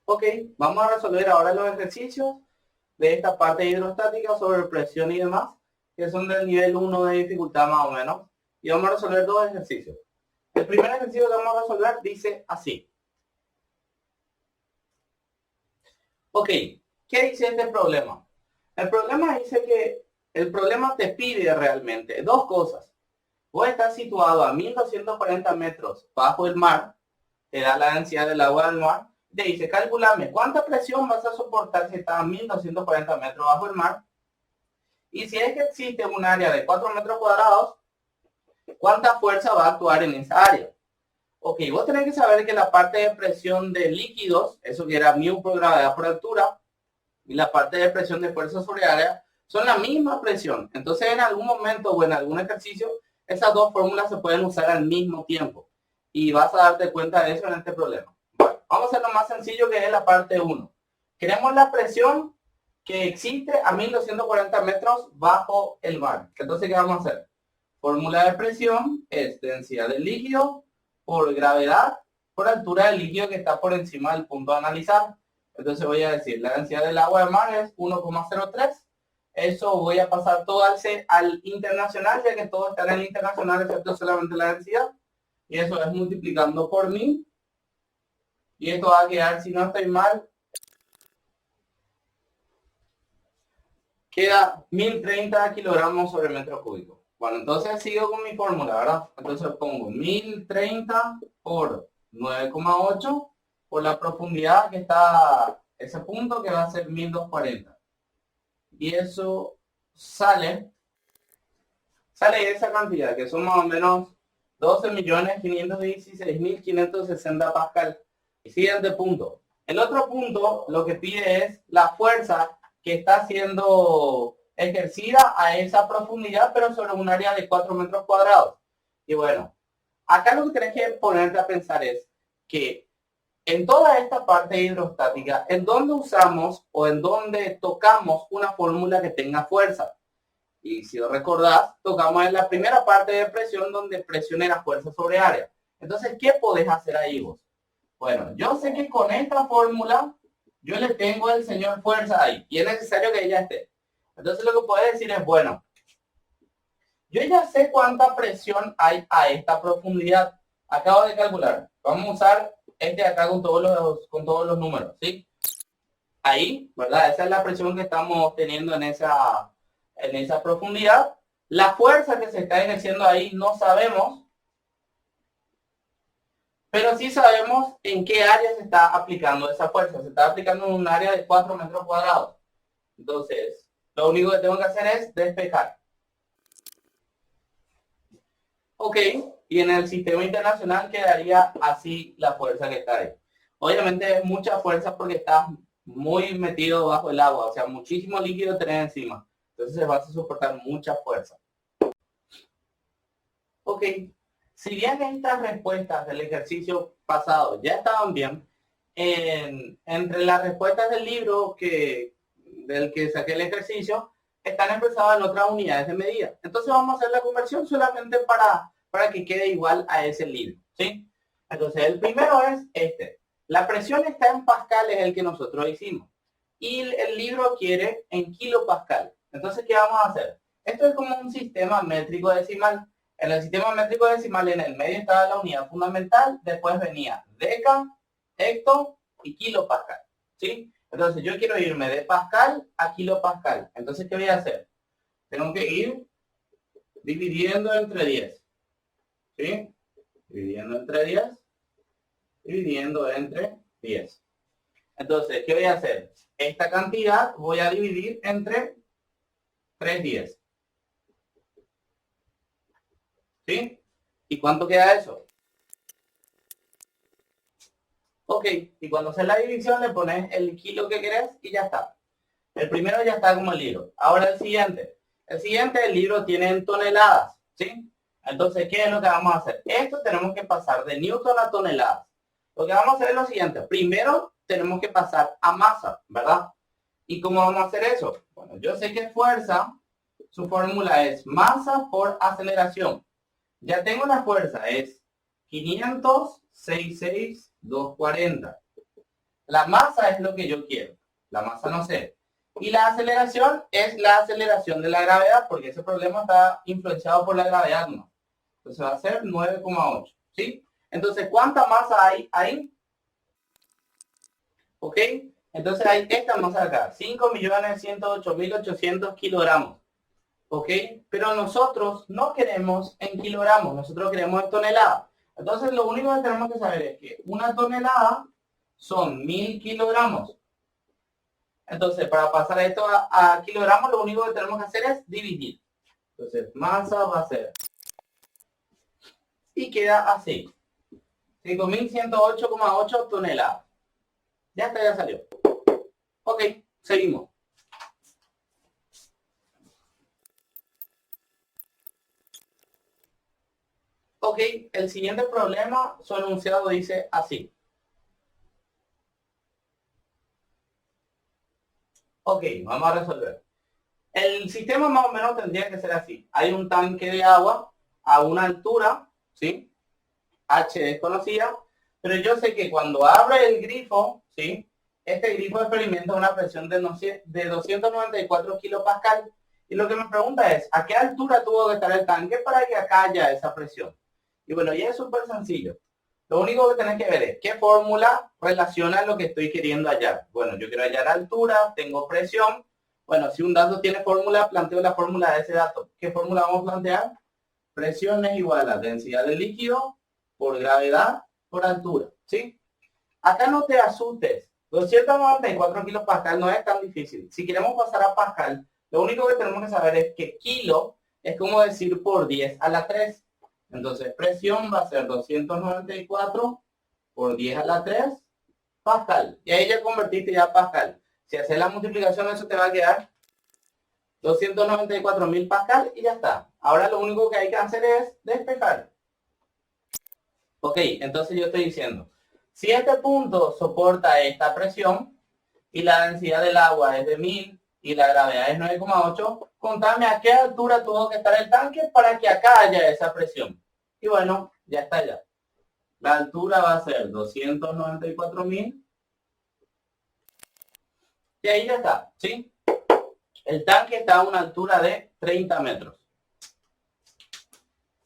Ok, vamos a resolver ahora los ejercicios de esta parte hidrostática sobre presión y demás, que son del nivel 1 de dificultad más o menos. Y vamos a resolver dos ejercicios. El primer ejercicio que vamos a resolver dice así. Ok, ¿qué dice este problema? El problema dice que el problema te pide realmente dos cosas. Vos estás situado a 1240 metros bajo el mar, te da la densidad del agua del mar, te dice, calculame cuánta presión vas a soportar si estás a 1240 metros bajo el mar, y si es que existe un área de 4 metros cuadrados, cuánta fuerza va a actuar en esa área. Ok, vos tenés que saber que la parte de presión de líquidos, eso que era mu por gravedad por altura, y la parte de presión de fuerza sobre área, son la misma presión. Entonces, en algún momento o en algún ejercicio, esas dos fórmulas se pueden usar al mismo tiempo. Y vas a darte cuenta de eso en este problema. Bueno, vamos a hacer lo más sencillo, que es la parte 1. Queremos la presión que existe a 1240 metros bajo el mar. Entonces, ¿qué vamos a hacer? Fórmula de presión es densidad del líquido por gravedad por altura del líquido que está por encima del punto a analizar. Entonces voy a decir, la densidad del agua de mar es 1,03. Eso voy a pasar todo al internacional, ya que todo está en el internacional, excepto solamente la densidad. Y eso es multiplicando por 1000. Y esto va a quedar, si no estoy mal, queda 1030 kilogramos sobre metro cúbico. Bueno, entonces sigo con mi fórmula, ¿verdad? Entonces pongo 1030 por 9,8 por la profundidad que está ese punto, que va a ser 1240. Y eso sale esa cantidad, que son más o menos 12.516.560 pascal. Y siguiente punto. El otro punto lo que pide es la fuerza que está siendo ejercida a esa profundidad, pero sobre un área de 4 metros cuadrados. Y bueno, acá lo que tenés que ponerte a pensar es que en toda esta parte hidrostática, ¿en dónde usamos o en dónde tocamos una fórmula que tenga fuerza? Y si lo recordás, tocamos en la primera parte de presión, donde presión era fuerza sobre área. Entonces, ¿qué podés hacer ahí vos? Bueno, yo sé que con esta fórmula yo le tengo el señor fuerza ahí, y es necesario que ella esté. Entonces lo que puedo decir es, bueno, yo ya sé cuánta presión hay a esta profundidad. Acabo de calcular. Vamos a usar este de acá con todos los números, ¿sí? Ahí, ¿verdad? Esa es la presión que estamos teniendo en esa profundidad. La fuerza que se está ejerciendo ahí no sabemos, pero sí sabemos en qué área se está aplicando esa fuerza. Se está aplicando en un área de 4 metros cuadrados. Entonces, lo único que tengo que hacer es despejar. Ok, y en el sistema internacional quedaría así la fuerza que está ahí. Obviamente es mucha fuerza porque está muy metido bajo el agua, o sea, muchísimo líquido tenés encima. Entonces vas a soportar mucha fuerza. Ok, si bien estas respuestas del ejercicio pasado ya estaban bien, entre las respuestas del libro del que saqué el ejercicio, están expresadas en otras unidades de medida. Entonces vamos a hacer la conversión solamente para que quede igual a ese libro, ¿sí? Entonces el primero es este. La presión está en pascal, es el que nosotros hicimos. Y el libro quiere en kilopascal. Entonces, ¿qué vamos a hacer? Esto es como un sistema métrico decimal. En el sistema métrico decimal, en el medio estaba la unidad fundamental, después venía deca, hecto y kilopascal, ¿sí? Entonces yo quiero irme de pascal a kilopascal. Entonces, ¿qué voy a hacer? Tengo que ir dividiendo entre 10, ¿sí? Dividiendo entre 10, dividiendo entre 10. Entonces, ¿qué voy a hacer? Esta cantidad voy a dividir entre 3 10. ¿Sí? ¿Y cuánto queda eso? Ok, y cuando haces la división le pones el kilo que querés y ya está. El primero ya está como el libro. Ahora el siguiente. El libro tiene en toneladas, ¿sí? Entonces, ¿qué es lo que vamos a hacer? Esto tenemos que pasar de newton a toneladas. Lo que vamos a hacer es lo siguiente. Primero tenemos que pasar a masa, ¿verdad? ¿Y cómo vamos a hacer eso? Bueno, yo sé que fuerza, su fórmula es masa por aceleración. Ya tengo la fuerza, es 500, 66, 240. La masa es lo que yo quiero. La masa no sé. Y la aceleración es la aceleración de la gravedad, porque ese problema está influenciado por la gravedad, ¿no? Entonces va a ser 9,8, ¿sí? Entonces, ¿cuánta masa hay ahí? ¿Ok? Entonces hay esta masa acá, 5.108.800 kilogramos. ¿Ok? Pero nosotros no queremos en kilogramos, nosotros queremos en toneladas. Entonces lo único que tenemos que saber es que una tonelada son 1.000 kilogramos. Entonces, para pasar esto a kilogramos, lo único que tenemos que hacer es dividir. Entonces, masa va a ser. Y queda así. 5.108,8 toneladas. Ya está, ya salió. Ok, seguimos. Ok, el siguiente problema, su enunciado dice así. Ok, vamos a resolver. El sistema más o menos tendría que ser así. Hay un tanque de agua a una altura, ¿sí? H desconocida, pero yo sé que cuando abre el grifo, ¿sí? Este grifo experimenta una presión de 294 kilopascal. Y lo que me pregunta es, ¿a qué altura tuvo que estar el tanque para que acá haya esa presión? Y bueno, ya es súper sencillo. Lo único que tenés que ver es qué fórmula relaciona lo que estoy queriendo hallar. Bueno, yo quiero hallar altura, tengo presión. Bueno, si un dato tiene fórmula, planteo la fórmula de ese dato. ¿Qué fórmula vamos a plantear? Presión es igual a densidad del líquido por gravedad por altura, ¿sí? Acá no te asustes. 294 kilopascal no es tan difícil. Si queremos pasar a pascal, lo único que tenemos que saber es que kilo es como decir por 10 a la 3. Entonces, presión va a ser 294 por 10 a la 3 pascal. Y ahí ya convertiste ya a pascal. Si haces la multiplicación, eso te va a quedar 294.000 pascal y ya está. Ahora lo único que hay que hacer es despejar. Ok, entonces yo estoy diciendo, si este punto soporta esta presión y la densidad del agua es de 1000 y la gravedad es 9,8, contame a qué altura tuvo que estar el tanque para que acá haya esa presión. Y bueno, ya está ya. La altura va a ser 294.000 y ahí ya está, ¿sí? El tanque está a una altura de 30 metros.